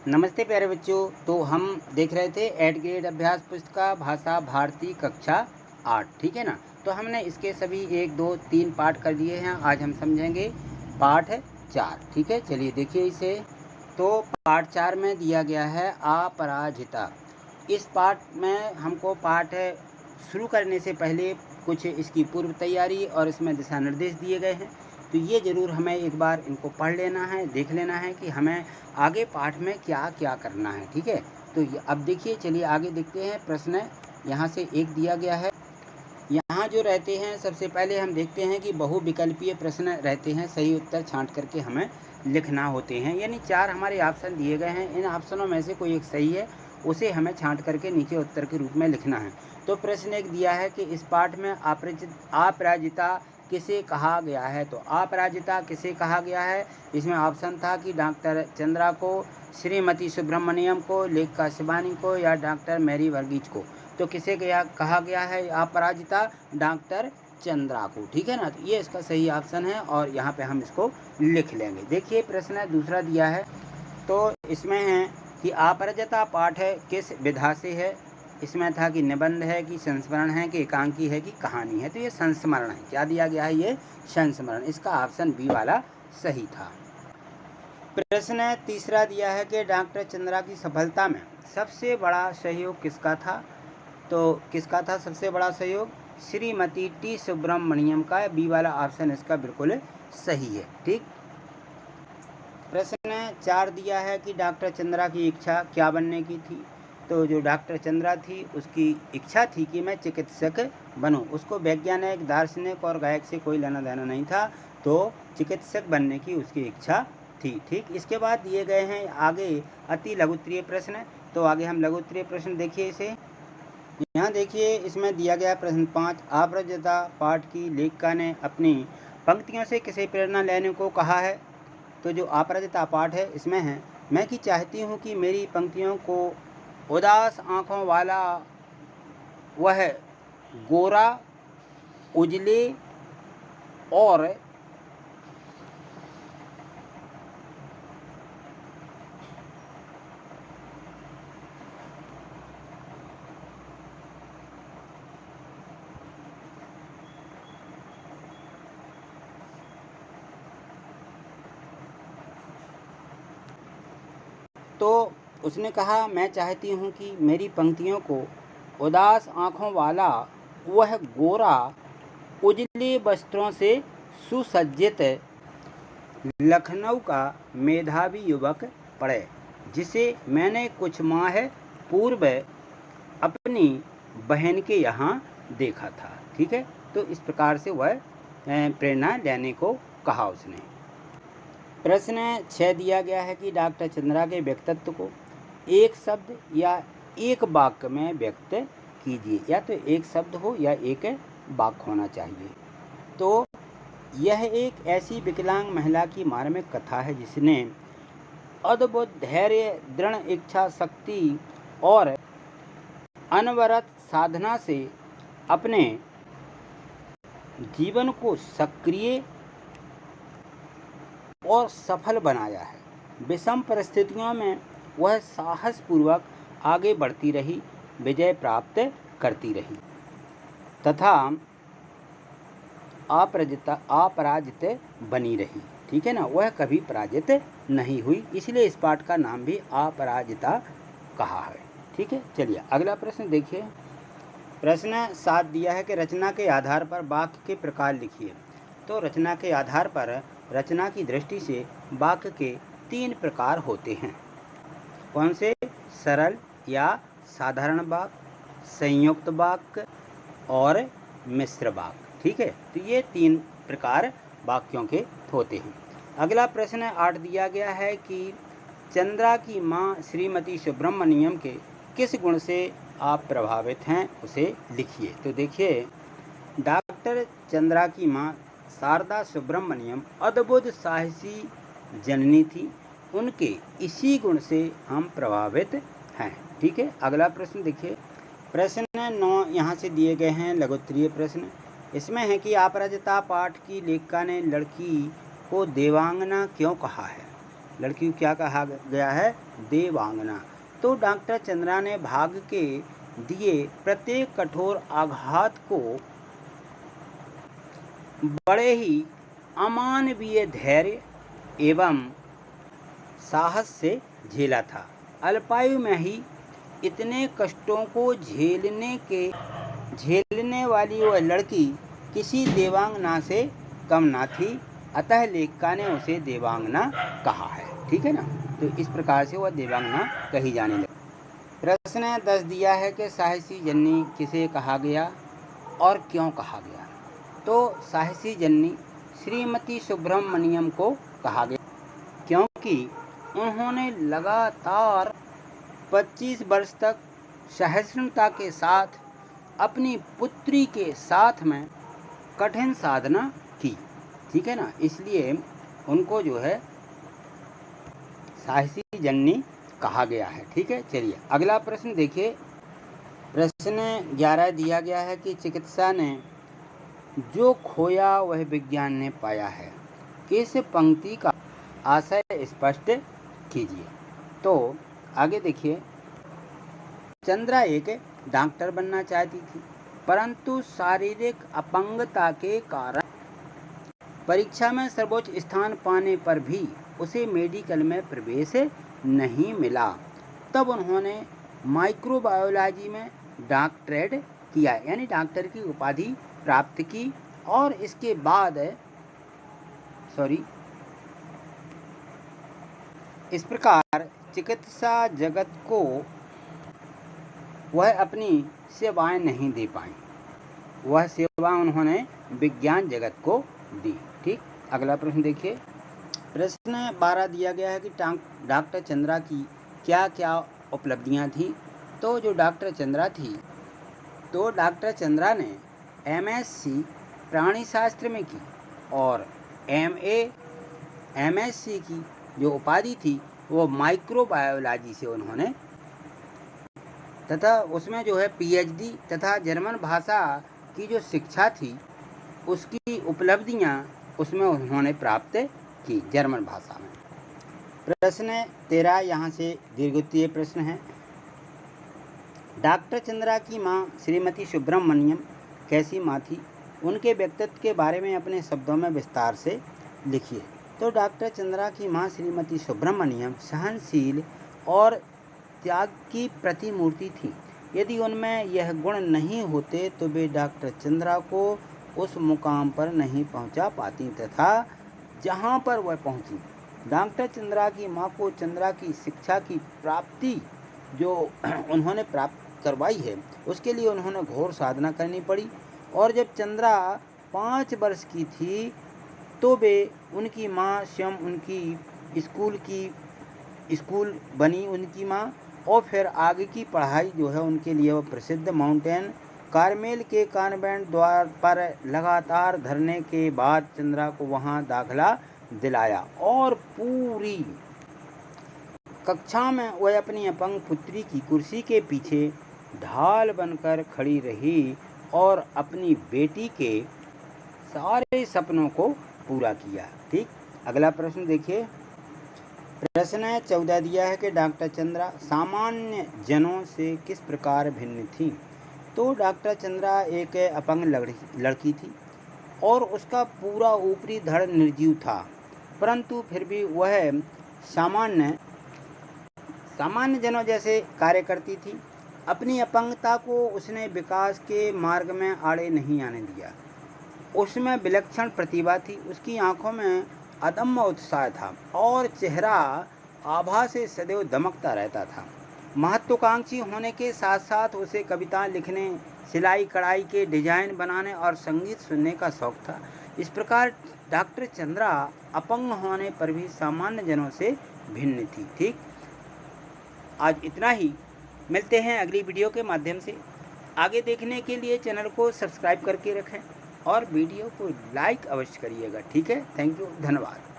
नमस्ते प्यारे बच्चों। तो हम देख रहे थे 8 ग्रेड अभ्यास पुस्तिका भाषा भारती कक्षा 8, ठीक है ना। तो हमने इसके सभी 1, 2, 3 पाठ कर लिए हैं। आज हम समझेंगे पाठ 4, ठीक है। चलिए देखिए इसे। तो पाठ 4 में दिया गया है अपराजिता। इस पाठ में हमको पाठ शुरू करने से पहले कुछ इसकी पूर्व तैयारी और इसमें दिशा निर्देश दिए गए हैं। तो ये ज़रूर हमें एक बार इनको पढ़ लेना है, देख लेना है कि हमें आगे पाठ में क्या क्या करना है, ठीक है। तो अब देखिए, चलिए आगे देखते हैं। प्रश्न यहाँ से एक दिया गया है। यहाँ जो रहते हैं, सबसे पहले हम देखते हैं कि बहुविकल्पीय प्रश्न रहते हैं। सही उत्तर छांट करके हमें लिखना होते हैं, यानी 4 हमारे ऑप्शन दिए गए हैं। इन ऑप्शनों में से कोई एक सही है, उसे हमें छांट करके नीचे उत्तर के रूप में लिखना है। तो प्रश्न एक दिया है कि इस पाठ में अपराजिता किसे कहा गया है। तो अपराजिता किसे कहा गया है, इसमें ऑप्शन था कि डॉक्टर चंद्रा को, श्रीमती सुब्रमण्यम को, लेखिका शिवानी को या डॉक्टर मैरी वर्गीज को। तो किसे कहा गया है अपराजिता? डॉक्टर चंद्रा को, ठीक है ना। तो ये इसका सही ऑप्शन है और यहाँ पे हम इसको लिख लेंगे। देखिए प्रश्न दूसरा दिया है। तो इसमें है कि अपराजिता पाठ है किस विधा से है। इसमें था कि निबंध है, कि संस्मरण है, कि एकांकी है, कि कहानी है। तो ये संस्मरण है। क्या दिया गया है? ये संस्मरण। इसका ऑप्शन बी वाला सही था। प्रश्न तीसरा दिया है कि डॉक्टर चंद्रा की सफलता में सबसे बड़ा सहयोग किसका था। तो किसका था सबसे बड़ा सहयोग? श्रीमती टी सुब्रमण्यम का। बी वाला ऑप्शन इसका बिल्कुल सही है, ठीक। प्रश्न 4 दिया है कि डॉक्टर चंद्रा की इच्छा क्या बनने की थी। तो जो डॉक्टर चंद्रा थी, उसकी इच्छा थी कि मैं चिकित्सक बनूं। उसको वैज्ञानिक, दार्शनिक और गायक से कोई लेना देना नहीं था, तो चिकित्सक बनने की उसकी इच्छा थी, ठीक। इसके बाद दिए गए हैं आगे अति लघुत्तरीय प्रश्न। तो आगे हम लघुत्तरीय प्रश्न देखिए इसे। यहाँ देखिए, इसमें दिया गया प्रश्न 5, अपराजिता पाठ की लेखिका ने अपनी पंक्तियों से किसे प्रेरणा लेने को कहा है। तो जो अपराजिता पाठ है, इसमें है, मैं कि चाहती हूँ कि मेरी पंक्तियों को उदास आँखों वाला वह गोरा, उजले और तो उसने कहा, मैं चाहती हूँ कि मेरी पंक्तियों को उदास आँखों वाला वह गोरा, उजले वस्त्रों से सुसज्जित लखनऊ का मेधावी युवक पढ़े, जिसे मैंने कुछ माह पूर्व अपनी बहन के यहाँ देखा था, ठीक है। तो इस प्रकार से वह प्रेरणा लेने को कहा उसने। प्रश्न 6 दिया गया है कि डॉक्टर चंद्रा के व्यक्तित्व को एक शब्द या एक वाक्य में व्यक्त कीजिए। या तो एक शब्द हो या एक वाक्य होना चाहिए। तो यह एक ऐसी विकलांग महिला की मार्मिक कथा है जिसने अद्भुत धैर्य, दृढ़ इच्छा शक्ति और अनवरत साधना से अपने जीवन को सक्रिय और सफल बनाया है। विषम परिस्थितियों में वह साहसपूर्वक आगे बढ़ती रही, विजय प्राप्त करती रही तथा अपराजित बनी रही, ठीक है ना। वह कभी पराजित नहीं हुई, इसलिए इस पाठ का नाम भी अपराजिता कहा है, ठीक है। चलिए अगला प्रश्न देखिए। प्रश्न 7 दिया है कि रचना के आधार पर वाक्य के प्रकार लिखिए। तो रचना के आधार पर रचना की दृष्टि से वाक्य के 3 प्रकार होते हैं। कौन से? सरल या साधारण वाक्य, संयुक्त वाक्य और मिश्र वाक्य, ठीक है। तो ये 3 प्रकार वाक्यों के होते हैं। अगला प्रश्न 8 दिया गया है कि चंद्रा की माँ श्रीमती सुब्रमण्यम के किस गुण से आप प्रभावित हैं, उसे लिखिए। तो देखिए, डॉक्टर चंद्रा की माँ शारदा सुब्रमण्यम अद्भुत साहसी जननी थी। उनके इसी गुण से हम प्रभावित हैं, ठीक है। अगला प्रश्न देखिए। प्रश्न 9 यहाँ से दिए गए हैं लघुत्तरीय प्रश्न। इसमें है कि अपराजिता पाठ की लेखिका ने लड़की को देवांगना क्यों कहा है। लड़की को क्या कहा गया है? देवांगना। तो डॉक्टर चंद्रा ने भाग्य के दिए प्रत्येक कठोर आघात को बड़े ही अमानवीय धैर्य एवं साहस से झेला था। अल्पायु में ही इतने कष्टों को झेलने वाली वह लड़की किसी देवांगना से कम ना थी, अतः लेखिका ने उसे देवांगना कहा है। ठीक है ना, तो इस प्रकार से वह देवांगना कही जाने लगी। प्रश्न 10 दिया है कि साहसी जननी किसे कहा गया और क्यों कहा गया? तो साहसी जननी श्रीमती सुब्रमण्यम को कहा गया, क्योंकि उन्होंने लगातार 25 वर्ष तक सहिष्णुता के साथ अपनी पुत्री के साथ में कठिन साधना की। ठीक है ना, इसलिए उनको जो है साहसी जननी कहा गया है। ठीक है, चलिए अगला प्रश्न देखिए। प्रश्न 11 दिया गया है कि चिकित्सा ने जो खोया वह विज्ञान ने पाया है। इस पंक्ति का आशय स्पष्ट कीजिए। तो आगे देखिए, चंद्रा एक डॉक्टर बनना चाहती थी, परंतु शारीरिक अपंगता के कारण परीक्षा में सर्वोच्च स्थान पाने पर भी उसे मेडिकल में प्रवेश नहीं मिला। तब उन्होंने माइक्रोबायोलॉजी में डॉक्टरेट किया, यानी डॉक्टर की उपाधि प्राप्त की, और इसके बाद इस प्रकार चिकित्सा जगत को वह अपनी सेवाएं नहीं दे पाई, वह सेवा उन्होंने विज्ञान जगत को दी। ठीक, अगला प्रश्न देखिए। प्रश्न 12 दिया गया है कि डॉक्टर चंद्रा की क्या क्या उपलब्धियां थी। तो जो डॉक्टर चंद्रा थी, तो डॉक्टर चंद्रा ने MSc प्राणी शास्त्र में की और MSc की जो उपाधि थी वो माइक्रोबायोलॉजी से उन्होंने, तथा उसमें जो है PhD तथा जर्मन भाषा की जो शिक्षा थी उसकी उपलब्धियां उसमें उन्होंने प्राप्त की जर्मन भाषा में। प्रश्न 13 यहाँ से दीर्घोत्तरीय प्रश्न है। डॉक्टर चंद्रा की माँ श्रीमती सुब्रमण्यम कैसी माँ थी? उनके व्यक्तित्व के बारे में अपने शब्दों में विस्तार से लिखिए। तो डॉक्टर चंद्रा की माँ श्रीमती सुब्रमण्यम सहनशील और त्याग की प्रतिमूर्ति थी। यदि उनमें यह गुण नहीं होते तो वे डॉक्टर चंद्रा को उस मुकाम पर नहीं पहुंचा पाती तथा जहां पर वह पहुंची। डॉक्टर चंद्रा की माँ को चंद्रा की शिक्षा की प्राप्ति जो उन्होंने प्राप्त करवाई है उसके लिए उन्होंने घोर साधना करनी पड़ी, और जब चंद्रा 5 वर्ष की थी तो वे उनकी माँ स्वयं उनकी स्कूल बनी उनकी माँ, और फिर आगे की पढ़ाई जो है उनके लिए वो प्रसिद्ध माउंटेन कार्मेल के कॉन्वेंट द्वार पर लगातार धरने के बाद चंद्रा को वहाँ दाखिला दिलाया, और पूरी कक्षा में वह अपनी अपंग पुत्री की कुर्सी के पीछे ढाल बनकर खड़ी रही और अपनी बेटी के सारे सपनों को पूरा किया। ठीक, अगला प्रश्न देखिए। प्रश्न 14 दिया है कि डॉक्टर चंद्रा सामान्य जनों से किस प्रकार भिन्न थी। तो डॉक्टर चंद्रा एक अपंग लड़की थी और उसका पूरा ऊपरी धड़ निर्जीव था, परंतु फिर भी वह सामान्य जनों जैसे कार्य करती थी। अपनी अपंगता को उसने विकास के मार्ग में आड़े नहीं आने दिया। उसमें विलक्षण प्रतिभा थी, उसकी आंखों में अदम्य उत्साह था और चेहरा आभा से सदैव दमकता रहता था। महत्वाकांक्षी होने के साथ साथ उसे कविता लिखने, सिलाई कढ़ाई के डिजाइन बनाने और संगीत सुनने का शौक था। इस प्रकार डॉक्टर चंद्रा अपंग होने पर भी सामान्य जनों से भिन्न थी। ठीक, आज इतना ही। मिलते हैं अगली वीडियो के माध्यम से। आगे देखने के लिए चैनल को सब्सक्राइब करके रखें और वीडियो को लाइक अवश्य करिएगा। ठीक है, थैंक यू, धन्यवाद।